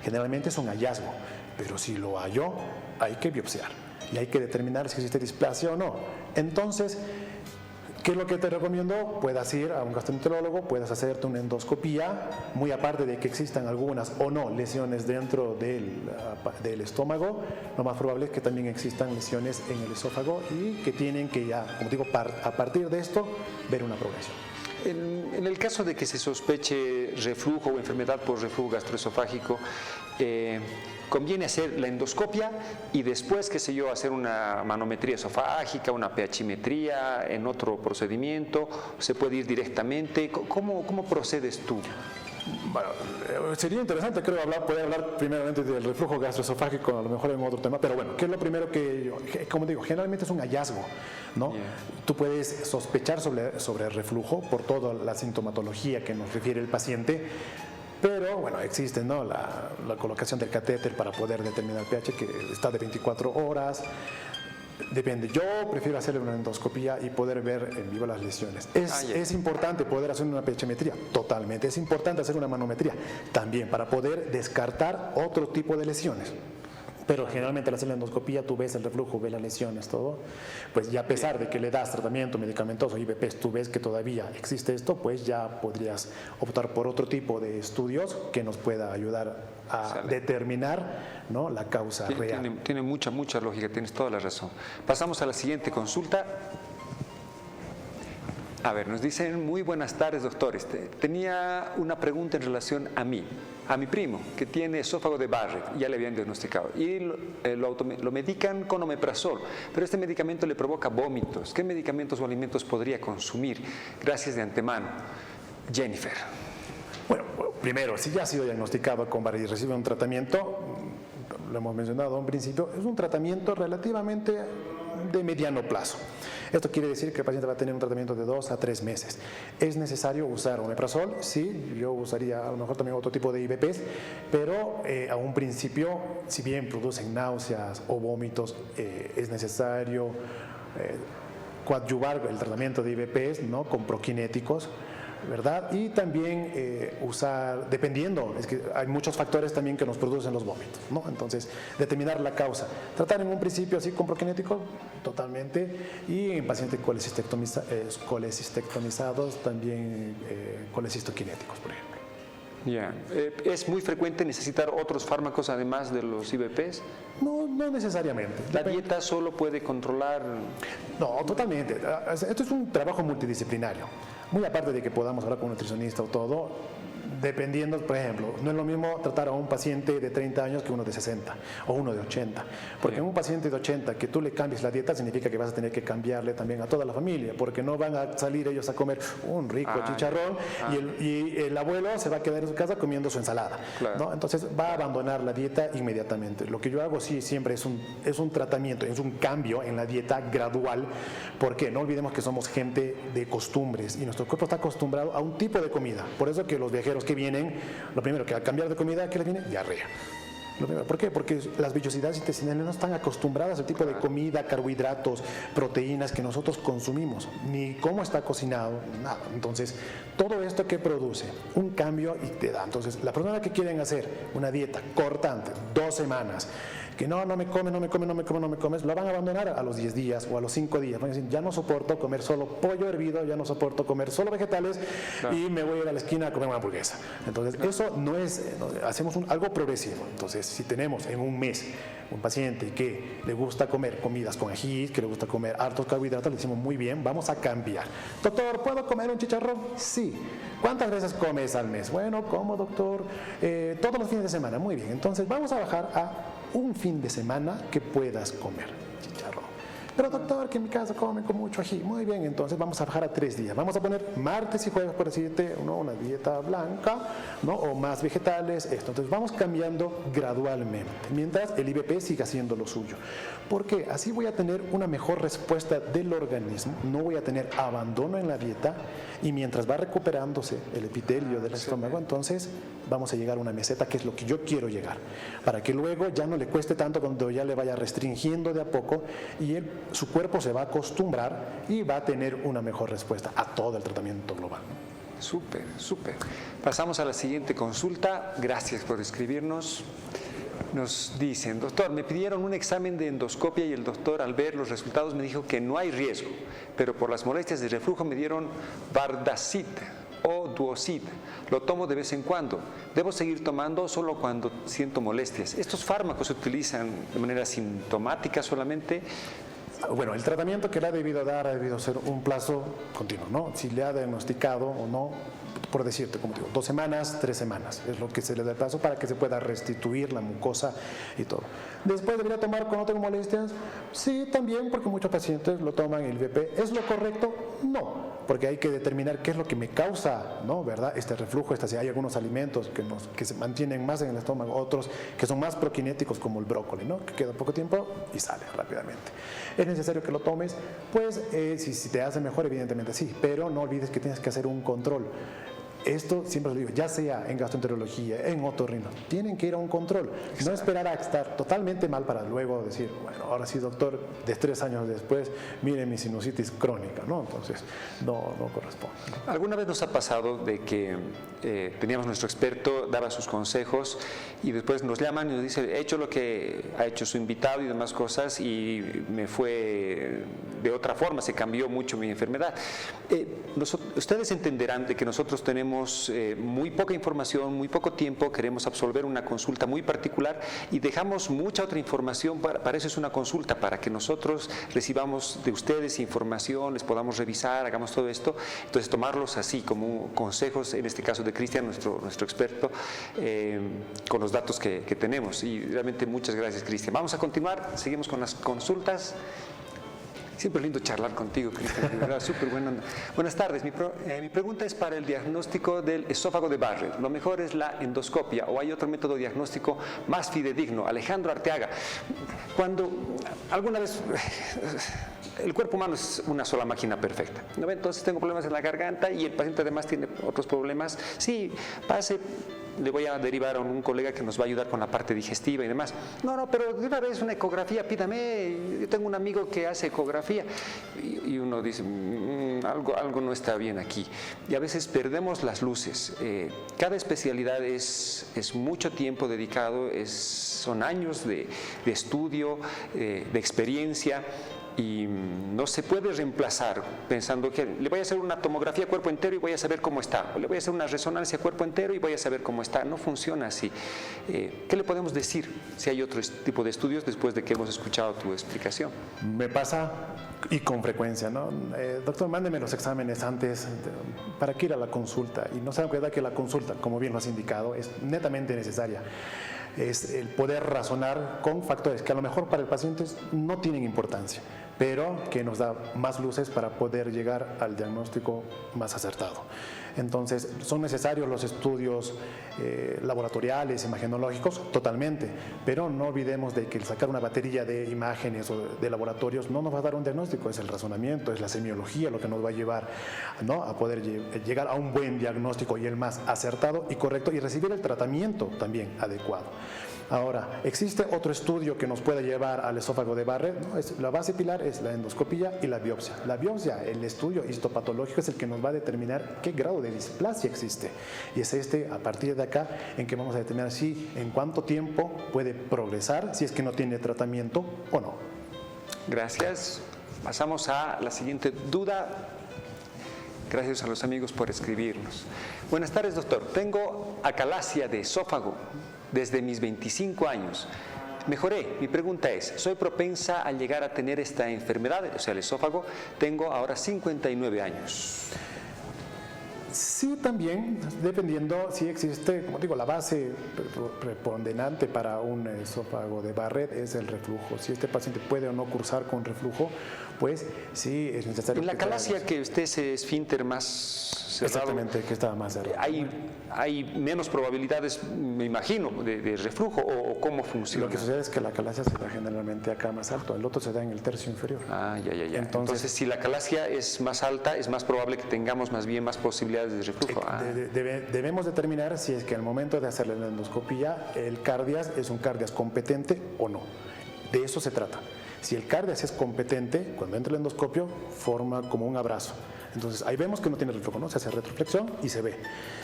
Generalmente es un hallazgo, pero si lo hallo, hay que biopsiar y hay que determinar si existe displasia o no. Entonces, ¿qué es lo que te recomiendo? Puedas ir a un gastroenterólogo, puedas hacerte una endoscopía, muy aparte de que existan algunas o no lesiones dentro del estómago, lo más probable es que también existan lesiones en el esófago y que tienen que ya, como digo, a partir de esto, ver una progresión. En el caso de que se sospeche reflujo o enfermedad por reflujo gastroesofágico, conviene hacer la endoscopia y después, qué sé yo, hacer una manometría esofágica, una pHimetría en otro procedimiento. ¿Se puede ir directamente? ¿Cómo procedes tú? Bueno, sería interesante, creo, poder hablar primeramente del reflujo gastroesofágico, a lo mejor en otro tema, pero bueno, ¿qué es lo primero como digo, generalmente es un hallazgo, ¿no? Yeah. Tú puedes sospechar sobre el reflujo por toda la sintomatología que nos refiere el paciente, pero bueno, existe, ¿no?, la colocación del catéter para poder determinar el pH, que está de 24 horas. Depende, yo prefiero hacerle una endoscopía y poder ver en vivo las lesiones. Es importante poder hacer una pHimetría, totalmente. Es importante hacer una manometría también para poder descartar otro tipo de lesiones. Pero generalmente al hacer la endoscopía tú ves el reflujo, ves las lesiones, todo. Pues ya a pesar de que le das tratamiento medicamentoso, IVPs, tú ves que todavía existe esto, pues ya podrías optar por otro tipo de estudios que nos pueda ayudar a determinar, ¿no?, la causa real. Tiene mucha lógica, tienes toda la razón. Pasamos a la siguiente consulta. A ver, nos dicen, muy buenas tardes, doctores. Tenía una pregunta en relación a mi primo, que tiene esófago de Barrett, ya le habían diagnosticado, y lo medican con omeprazol, pero este medicamento le provoca vómitos. ¿Qué medicamentos o alimentos podría consumir? Gracias de antemano. Jennifer. Bueno, primero, si ya ha sido diagnosticado con Barrett y recibe un tratamiento, lo hemos mencionado en principio, es un tratamiento relativamente de mediano plazo. Esto quiere decir que el paciente va a tener un tratamiento de 2 a 3 meses. ¿Es necesario usar omeprazol? Sí, yo usaría a lo mejor también otro tipo de IVPs, pero a un principio, si bien producen náuseas o vómitos, es necesario coadyuvar el tratamiento de IVPs, ¿no?, con prokinéticos, ¿verdad? Y también usar, dependiendo, es que hay muchos factores también que nos producen los vómitos, ¿no? Entonces, determinar la causa. Tratar en un principio así con prokinéticos, totalmente, y en pacientes colecistectomizados también colecistoquinéticos, por ejemplo. Ya. ¿Es muy frecuente necesitar otros fármacos además de los IVPs? No necesariamente. ¿La dieta solo puede controlar? No, totalmente. Esto es un trabajo multidisciplinario. Muy aparte de que podamos hablar con un nutricionista o todo, dependiendo, por ejemplo, no es lo mismo tratar a un paciente de 30 años que uno de 60 o uno de 80, porque en un paciente de 80 que tú le cambies la dieta significa que vas a tener que cambiarle también a toda la familia, porque no van a salir ellos a comer un rico chicharrón y el abuelo se va a quedar en su casa comiendo su ensalada, claro, ¿no? Entonces va a abandonar la dieta inmediatamente. Lo que yo hago sí siempre es un tratamiento, es un cambio en la dieta gradual, porque no olvidemos que somos gente de costumbres y nuestro cuerpo está acostumbrado a un tipo de comida, por eso que los viajeros que vienen, lo primero que al cambiar de comida, ¿qué les viene? Diarrea. ¿Por qué? Porque las vellosidades intestinales no están acostumbradas al tipo de comida, carbohidratos, proteínas que nosotros consumimos, ni cómo está cocinado, nada. Entonces, todo esto que produce un cambio y te da. Entonces, la persona que quieren hacer una dieta cortante, 2 semanas, que no me comes, lo van a abandonar a los 10 días o a los 5 días. Van a decir, ya no soporto comer solo pollo hervido, ya no soporto comer solo vegetales, claro, y me voy a ir a la esquina a comer una hamburguesa. Entonces, claro, eso no es, hacemos algo progresivo. Entonces, si tenemos en un mes un paciente que le gusta comer comidas con ají, que le gusta comer hartos carbohidratos, le decimos muy bien, vamos a cambiar. Doctor, ¿puedo comer un chicharrón? Sí. ¿Cuántas veces comes al mes? Bueno, como doctor, todos los fines de semana. Muy bien, entonces vamos a bajar a un fin de semana que puedas comer chicharrón. Pero doctor, que en mi casa comen con mucho ají. Muy bien, entonces vamos a bajar a 3 días. Vamos a poner martes y jueves, por decirte, ¿no?, una dieta blanca, ¿no?, o más vegetales, esto. Entonces vamos cambiando gradualmente, mientras el IVP siga haciendo lo suyo. ¿Por qué? Así voy a tener una mejor respuesta del organismo, no voy a tener abandono en la dieta, y mientras va recuperándose el epitelio del estómago, entonces vamos a llegar a una meseta, que es lo que yo quiero llegar, para que luego ya no le cueste tanto cuando ya le vaya restringiendo de a poco y su cuerpo se va a acostumbrar y va a tener una mejor respuesta a todo el tratamiento global. Súper. Pasamos a la siguiente consulta. Gracias por escribirnos. Nos dicen, doctor, me pidieron un examen de endoscopia y el doctor al ver los resultados me dijo que no hay riesgo, pero por las molestias de reflujo me dieron Bardacid o Duocid. Lo tomo de vez en cuando. ¿Debo seguir tomando solo cuando siento molestias? ¿Estos fármacos se utilizan de manera sintomática solamente? Bueno, el tratamiento que le ha debido dar ha debido ser un plazo continuo, ¿no? Si le ha diagnosticado o no, por decirte, como digo, 2 semanas, 3 semanas, es lo que se le da el plazo para que se pueda restituir la mucosa y todo. ¿Después debería tomar cuando tengo molestias? Sí, también, porque muchos pacientes lo toman el IVP. ¿Es lo correcto? No, porque hay que determinar qué es lo que me causa, ¿no?, ¿verdad?, este reflujo. Si hay algunos alimentos que se mantienen más en el estómago, otros que son más prokinéticos, como el brócoli, ¿no?, que queda poco tiempo y sale rápidamente. ¿Es necesario que lo tomes? Pues si te hace mejor, evidentemente sí, pero no olvides que tienes que hacer un control. Esto siempre lo digo, ya sea en gastroenterología, en otorrino, tienen que ir a un control. No esperar a estar totalmente mal para luego decir, bueno, ahora sí, doctor, de 3 años después, mire mi sinusitis crónica, ¿no? Entonces, no corresponde. ¿Alguna vez nos ha pasado de que teníamos nuestro experto, daba sus consejos y después nos llaman y nos dice, he hecho lo que ha hecho su invitado y demás cosas y me fue de otra forma, se cambió mucho mi enfermedad? Ustedes entenderán de que nosotros tenemos muy poca información, muy poco tiempo, queremos absolver una consulta muy particular y dejamos mucha otra información, para eso es una consulta, para que nosotros recibamos de ustedes información, les podamos revisar, hagamos todo esto, entonces tomarlos así como consejos, en este caso de Cristian, nuestro experto, con los datos que tenemos. Y realmente muchas gracias, Cristian. Vamos a continuar, seguimos con las consultas. Siempre es lindo charlar contigo, Cristian, de verdad, súper buena onda. Buenas tardes, mi pregunta es para el diagnóstico del esófago de Barrett. ¿Lo mejor es la endoscopia o hay otro método diagnóstico más fidedigno? Alejandro Arteaga, cuando alguna vez... El cuerpo humano es una sola máquina perfecta, ¿no? Entonces tengo problemas en la garganta y el paciente además tiene otros problemas. Sí, pase, le voy a derivar a un colega que nos va a ayudar con la parte digestiva y demás. No, pero de una vez una ecografía, pídame. Yo tengo un amigo que hace ecografía y uno dice, algo no está bien aquí. Y a veces perdemos las luces. Cada especialidad es mucho tiempo dedicado, son años de estudio, de experiencia. Y no se puede reemplazar pensando que le voy a hacer una tomografía cuerpo entero y voy a saber cómo está, o le voy a hacer una resonancia cuerpo entero y voy a saber cómo está. No funciona así. ¿Qué le podemos decir si hay otro tipo de estudios después de que hemos escuchado tu explicación? Me pasa y con frecuencia, ¿no? Doctor, mándeme los exámenes antes para que ir a la consulta. Y no se dan cuenta que la consulta, como bien lo has indicado, es netamente necesaria. Es el poder razonar con factores que a lo mejor para el paciente no tienen importancia, pero que nos da más luces para poder llegar al diagnóstico más acertado. Entonces, ¿son necesarios los estudios laboratoriales, imagenológicos? Totalmente, pero no olvidemos de que el sacar una batería de imágenes o de laboratorios no nos va a dar un diagnóstico, es el razonamiento, es la semiología lo que nos va a llevar, ¿no?, a poder llegar a un buen diagnóstico y el más acertado y correcto y recibir el tratamiento también adecuado. Ahora, ¿existe otro estudio que nos pueda llevar al esófago de Barrett? No, la base pilar es la endoscopía y la biopsia. La biopsia, el estudio histopatológico, es el que nos va a determinar qué grado de displasia existe. Y es a partir de acá, en que vamos a determinar si en cuánto tiempo puede progresar, si es que no tiene tratamiento o no. Gracias. Pasamos a la siguiente duda. Gracias a los amigos por escribirnos. Buenas tardes, doctor. Tengo acalasia de esófago desde mis 25 años. Mejoré. Mi pregunta es, ¿soy propensa a llegar a tener esta enfermedad, o sea, el esófago? Tengo ahora 59 años. Sí, también, dependiendo si existe, como digo, la base preponderante para un esófago de Barrett es el reflujo. Si este paciente puede o no cursar con reflujo, pues sí es necesario. En la acalasia que usted ese esfínter más cerrado, exactamente, que está más cerrado. Hay menos probabilidades, me imagino, de reflujo, o cómo funciona. Lo que sucede es que la acalasia se da generalmente acá más alto, el otro se da en el tercio inferior. Ah, ya. Entonces, si la acalasia es más alta, es más probable que tengamos más posibilidades de reflujo. Debemos determinar si es que al momento de hacerle la endoscopía, el cardias es un cardias competente o no. De eso se trata. Si el cardias es competente, cuando entra el endoscopio, forma como un abrazo. Entonces, ahí vemos que no tiene reflujo, ¿no? Se hace retroflexión y se ve.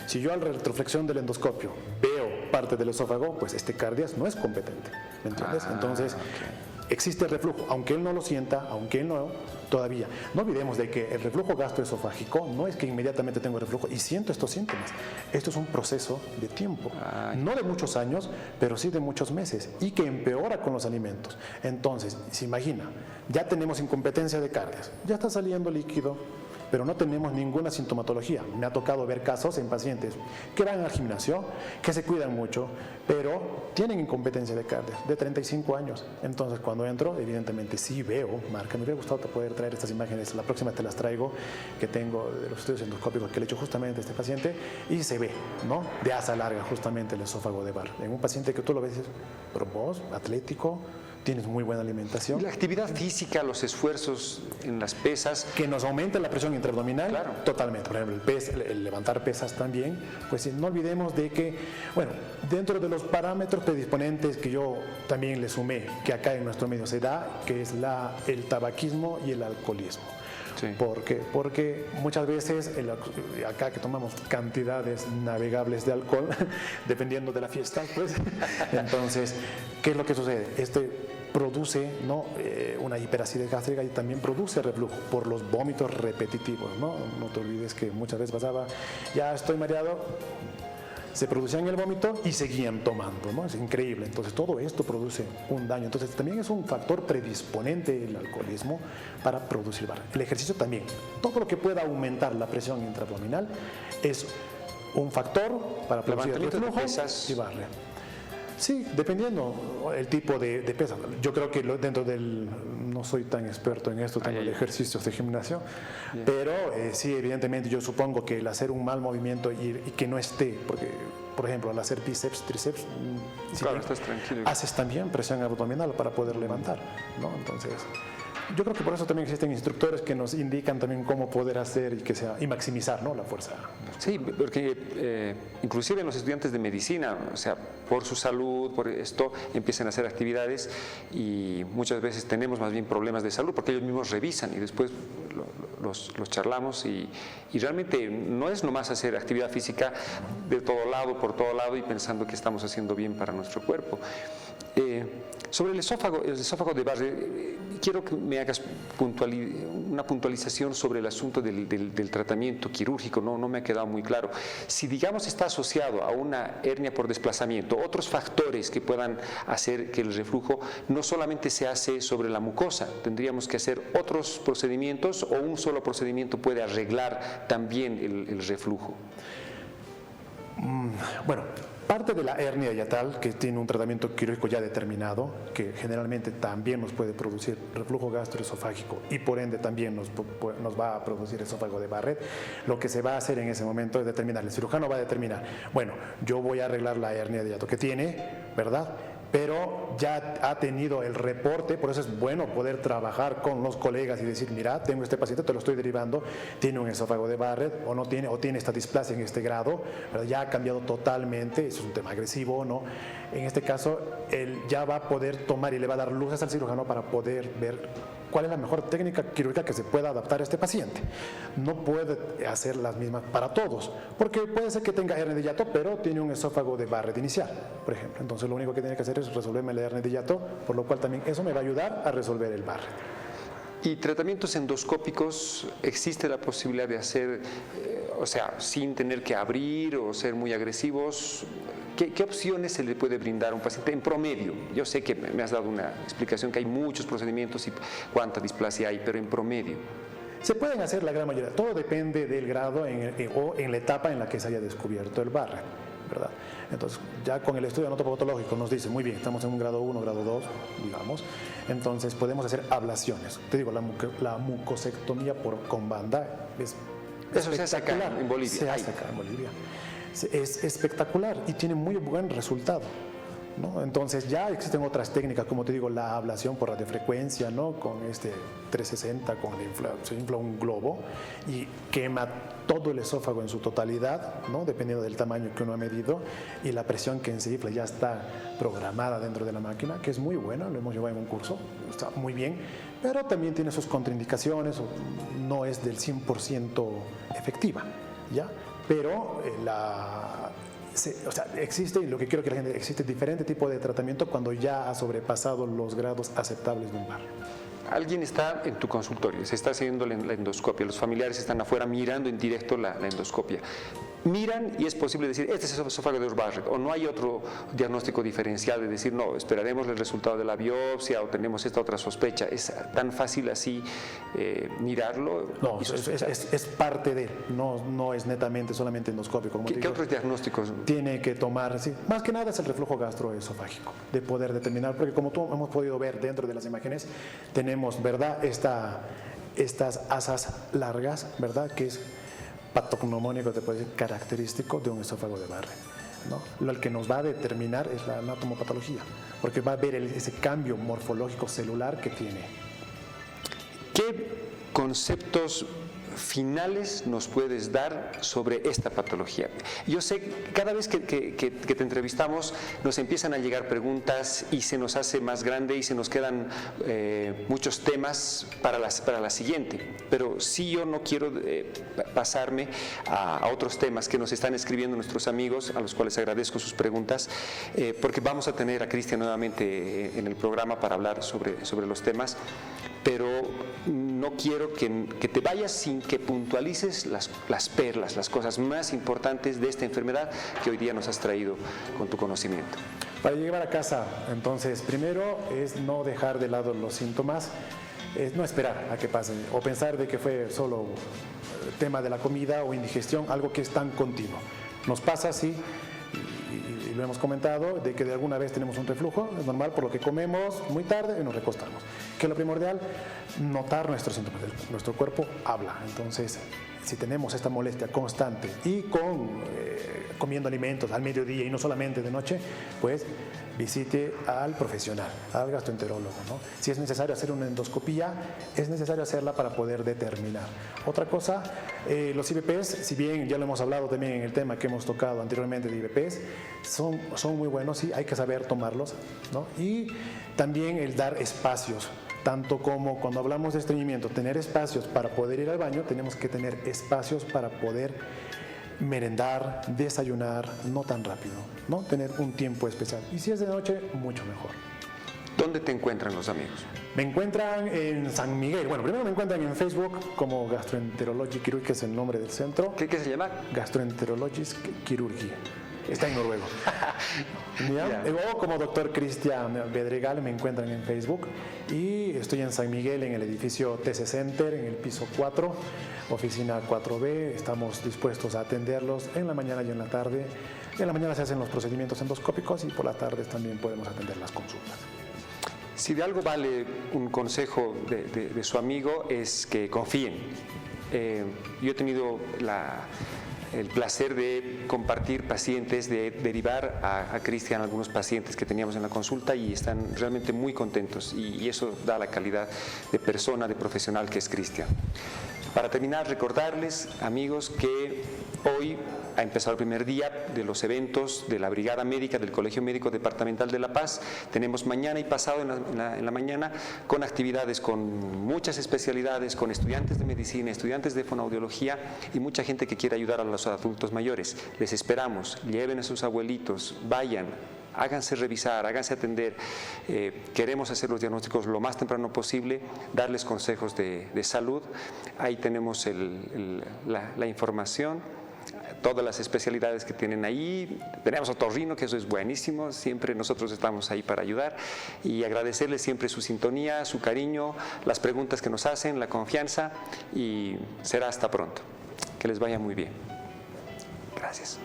Si yo al retroflexión del endoscopio veo parte del esófago, pues este cardias no es competente, ¿me entiendes? Entonces, existe el reflujo, aunque él no lo sienta, aunque él no, todavía. No olvidemos de que el reflujo gastroesofágico no es que inmediatamente tengo reflujo y siento estos síntomas. Esto es un proceso de tiempo, no de muchos años, pero sí de muchos meses y que empeora con los alimentos. Entonces, se imagina, ya tenemos incompetencia de cardias, ya está saliendo líquido, pero no tenemos ninguna sintomatología. Me ha tocado ver casos en pacientes que van al gimnasio, que se cuidan mucho, pero tienen incompetencia de cardias, de 35 años. Entonces, cuando entro, evidentemente sí veo marca. Me hubiera gustado poder traer estas imágenes, la próxima te las traigo, que tengo de los estudios endoscópicos que le he hecho justamente a este paciente, y se ve, ¿no?, de asa larga justamente el esófago de Barrett. En un paciente que tú lo ves, pero vos, atlético, tienes muy buena Y alimentación. la actividad física, los esfuerzos en las pesas. Que nos aumenta la presión intraabdominal, Claro. totalmente. Por ejemplo, el levantar pesas también. Pues no olvidemos de que, bueno, dentro de los parámetros predisponentes que yo también le sumé, que acá en nuestro medio se da, que es el tabaquismo y el alcoholismo. Sí. ¿Por qué? Porque muchas veces acá que tomamos cantidades navegables de alcohol, dependiendo de la fiesta, pues, entonces, ¿qué es lo que sucede? Produce, ¿no? Una hiperacidez gástrica y también produce reflujo por los vómitos repetitivos, ¿no? No te olvides que muchas veces pasaba, ya estoy mareado, se producían el vómito y seguían tomando, ¿no? Es increíble. Entonces todo esto produce un daño. Entonces también es un factor predisponente el alcoholismo para producir barra. El ejercicio también. Todo lo que pueda aumentar la presión intraabdominal es un factor para producir Levantamiento de reflujo pesas. y barra. Sí, dependiendo el tipo de pesa. Yo creo que dentro del... No soy tan experto en esto, tengo ejercicios de gimnasio, pero sí, evidentemente yo supongo que el hacer un mal movimiento y que no esté, porque, por ejemplo, al hacer bíceps, tríceps, Claro, estás tranquilo. haces también presión abdominal para poder levantar, ¿no? Entonces... Yo creo que por eso también existen instructores que nos indican también cómo poder hacer y maximizar, ¿no? La fuerza. Sí, porque inclusive en los estudiantes de medicina, o sea, por su salud, por esto, empiezan a hacer actividades y muchas veces tenemos más bien problemas de salud porque ellos mismos revisan y después los charlamos y realmente no es nomás hacer actividad física de todo lado, por todo lado y pensando que estamos haciendo bien para nuestro cuerpo. Sobre el esófago de Barrett, quiero que me hagas una puntualización sobre el asunto del tratamiento quirúrgico, no me ha quedado muy claro. Si, digamos, está asociado a una hernia por desplazamiento, otros factores que puedan hacer que el reflujo no solamente se hace sobre la mucosa, tendríamos que hacer otros procedimientos o un solo procedimiento puede arreglar también el reflujo. Bueno, parte de la hernia hiatal, que tiene un tratamiento quirúrgico ya determinado, que generalmente también nos puede producir reflujo gastroesofágico y por ende también nos va a producir esófago de Barrett, lo que se va a hacer en ese momento es determinar, el cirujano va a determinar, bueno, yo voy a arreglar la hernia de hiato que tiene, ¿verdad? Pero ya ha tenido el reporte, por eso es bueno poder trabajar con los colegas y decir, mira, tengo este paciente, te lo estoy derivando, tiene un esófago de Barrett o no tiene, o tiene esta displasia en este grado, ¿verdad? Ya ha cambiado totalmente, es un tema agresivo, ¿no? En este caso, él ya va a poder tomar y le va a dar luces al cirujano para poder ver cuál es la mejor técnica quirúrgica que se pueda adaptar a este paciente. No puede hacer las mismas para todos, porque puede ser que tenga hernia de hiato, pero tiene un esófago de Barrett inicial, por ejemplo. Entonces lo único que tiene que hacer es resolverme la hernia de hiato, por lo cual también eso me va a ayudar a resolver el Barrett. ¿Y tratamientos endoscópicos existe la posibilidad de hacer, o sea, sin tener que abrir o ser muy agresivos? ¿Qué opciones se le puede brindar a un paciente en promedio? Yo sé que me has dado una explicación que hay muchos procedimientos y cuánta displasia hay, pero en promedio. Se pueden hacer la gran mayoría, todo depende del grado o en la etapa en la que se haya descubierto el Barrett, ¿verdad? Entonces, ya con el estudio anatopatológico nos dice, muy bien, estamos en un grado 1, grado 2, digamos, entonces podemos hacer ablaciones. Te digo, la mucosectomía con banda es Eso se hace acá en Bolivia. Se hace acá en Bolivia. Es espectacular y tiene muy buen resultado, ¿no? Entonces ya existen otras técnicas, como te digo, la ablación por radiofrecuencia, ¿no? Con 360, se infla un globo y quema todo el esófago en su totalidad, ¿no? Dependiendo del tamaño que uno ha medido, y la presión que se infla ya está programada dentro de la máquina, que es muy buena, lo hemos llevado en un curso, está muy bien, pero también tiene sus contraindicaciones, no es del 100% efectiva, ¿ya? Pero existe, y lo que quiero que la gente, existe diferente tipo de tratamiento cuando ya ha sobrepasado los grados aceptables de un Barrett. Alguien está en tu consultorio, se está haciendo la endoscopia, los familiares están afuera mirando en directo la endoscopia. Miran y es posible decir, este es esófago de Barrett, o no hay otro diagnóstico diferencial de decir, no, esperaremos el resultado de la biopsia o tenemos esta otra sospecha. ¿Es tan fácil así mirarlo? No, es parte de, no es netamente solamente endoscópico. Como ¿Qué otros diagnósticos? Tiene que tomar, sí, más que nada es el reflujo gastroesofágico, de poder determinar, porque como tú hemos podido ver dentro de las imágenes, tenemos, ¿verdad?, estas asas largas, ¿verdad?, que es patognomónico, te puede decir, característico de un esófago de Barrett. ¿no? Lo que nos va a determinar es la anatomopatología, porque va a ver ese cambio morfológico celular que tiene. ¿Qué conceptos finales nos puedes dar sobre esta patología? Yo sé que cada vez que te entrevistamos nos empiezan a llegar preguntas y se nos hace más grande y se nos quedan muchos temas para la siguiente, pero sí yo no quiero pasarme a otros temas que nos están escribiendo nuestros amigos, a los cuales agradezco sus preguntas, porque vamos a tener a Cristian nuevamente en el programa para hablar sobre los temas, pero no quiero que te vayas sin que puntualices las perlas, las cosas más importantes de esta enfermedad que hoy día nos has traído con tu conocimiento. Para llevar a casa, entonces, primero es no dejar de lado los síntomas, es no esperar a que pasen o pensar de que fue solo tema de la comida o indigestión, algo que es tan continuo. Nos pasa así, y lo hemos comentado, de que de alguna vez tenemos un reflujo, es normal, por lo que comemos muy tarde y nos recostamos. Que es lo primordial, notar nuestros síntomas. Nuestro cuerpo habla, entonces si tenemos esta molestia constante y comiendo alimentos al mediodía y no solamente de noche, pues visite al profesional, al gastroenterólogo, ¿no? Si es necesario hacer una endoscopía, es necesario hacerla para poder determinar. Otra cosa, los IBPs, si bien ya lo hemos hablado también en el tema que hemos tocado anteriormente de IBPs, son muy buenos, sí, hay que saber tomarlos, ¿no? Y también el dar espacios. Tanto como cuando hablamos de estreñimiento, tener espacios para poder ir al baño, tenemos que tener espacios para poder merendar, desayunar, no tan rápido, ¿no? Tener un tiempo especial. Y si es de noche, mucho mejor. ¿Dónde te encuentran los amigos? Me encuentran en San Miguel. Bueno, primero me encuentran en Facebook como Gastroenterology Chirurgy, que es el nombre del centro. ¿Qué se llama? Gastroenterology Chirurgy. Está en noruego. Yeah. O como doctor Cristian Bedregal me encuentran en Facebook. Y estoy en San Miguel, en el edificio TC Center, en el piso 4, oficina 4B. Estamos dispuestos a atenderlos en la mañana y en la tarde. En la mañana se hacen los procedimientos endoscópicos y por las tardes también podemos atender las consultas. Si de algo vale un consejo de su amigo es que confíen. Yo he tenido el placer de compartir pacientes, de derivar a Cristian algunos pacientes que teníamos en la consulta y están realmente muy contentos y eso da la calidad de persona, de profesional que es Cristian. Para terminar, recordarles, amigos, que hoy ha empezado el primer día de los eventos de la Brigada Médica del Colegio Médico Departamental de La Paz. Tenemos mañana y pasado en la mañana con actividades con muchas especialidades, con estudiantes de medicina, estudiantes de fonoaudiología y mucha gente que quiere ayudar a los adultos mayores. Les esperamos, lleven a sus abuelitos, vayan. Háganse revisar, háganse atender. Queremos hacer los diagnósticos lo más temprano posible, darles consejos de salud. Ahí tenemos la información, todas las especialidades que tienen ahí. Tenemos otorrino, que eso es buenísimo. Siempre nosotros estamos ahí para ayudar y agradecerles siempre su sintonía, su cariño, las preguntas que nos hacen, la confianza y será hasta pronto. Que les vaya muy bien. Gracias.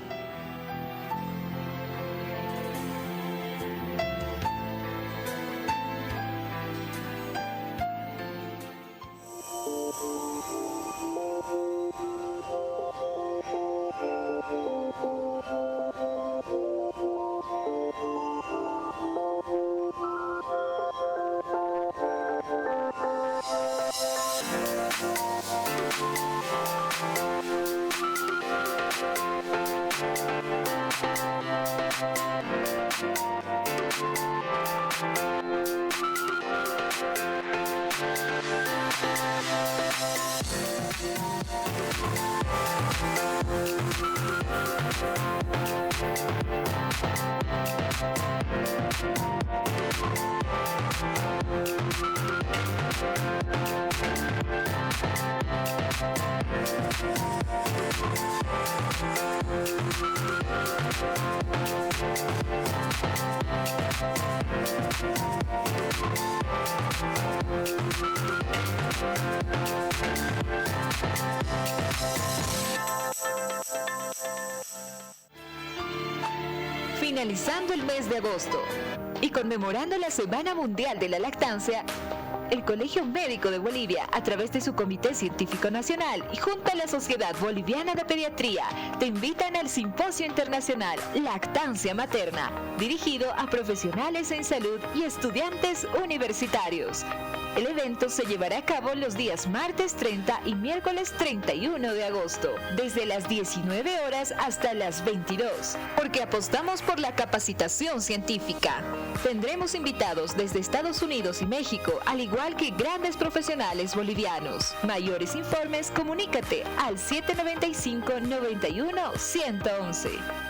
Finalizando el mes de agosto y conmemorando la Semana Mundial de la Lactancia, el Colegio Médico de Bolivia, a través de su Comité Científico Nacional y junto a la Sociedad Boliviana de Pediatría, te invitan al Simposio Internacional Lactancia Materna, dirigido a profesionales en salud y estudiantes universitarios. El evento se llevará a cabo los días martes 30 y miércoles 31 de agosto, desde las 19 horas hasta las 22, porque apostamos por la capacitación científica. Tendremos invitados desde Estados Unidos y México, al igual que grandes profesionales bolivianos. Mayores informes, comunícate al 795-91-111.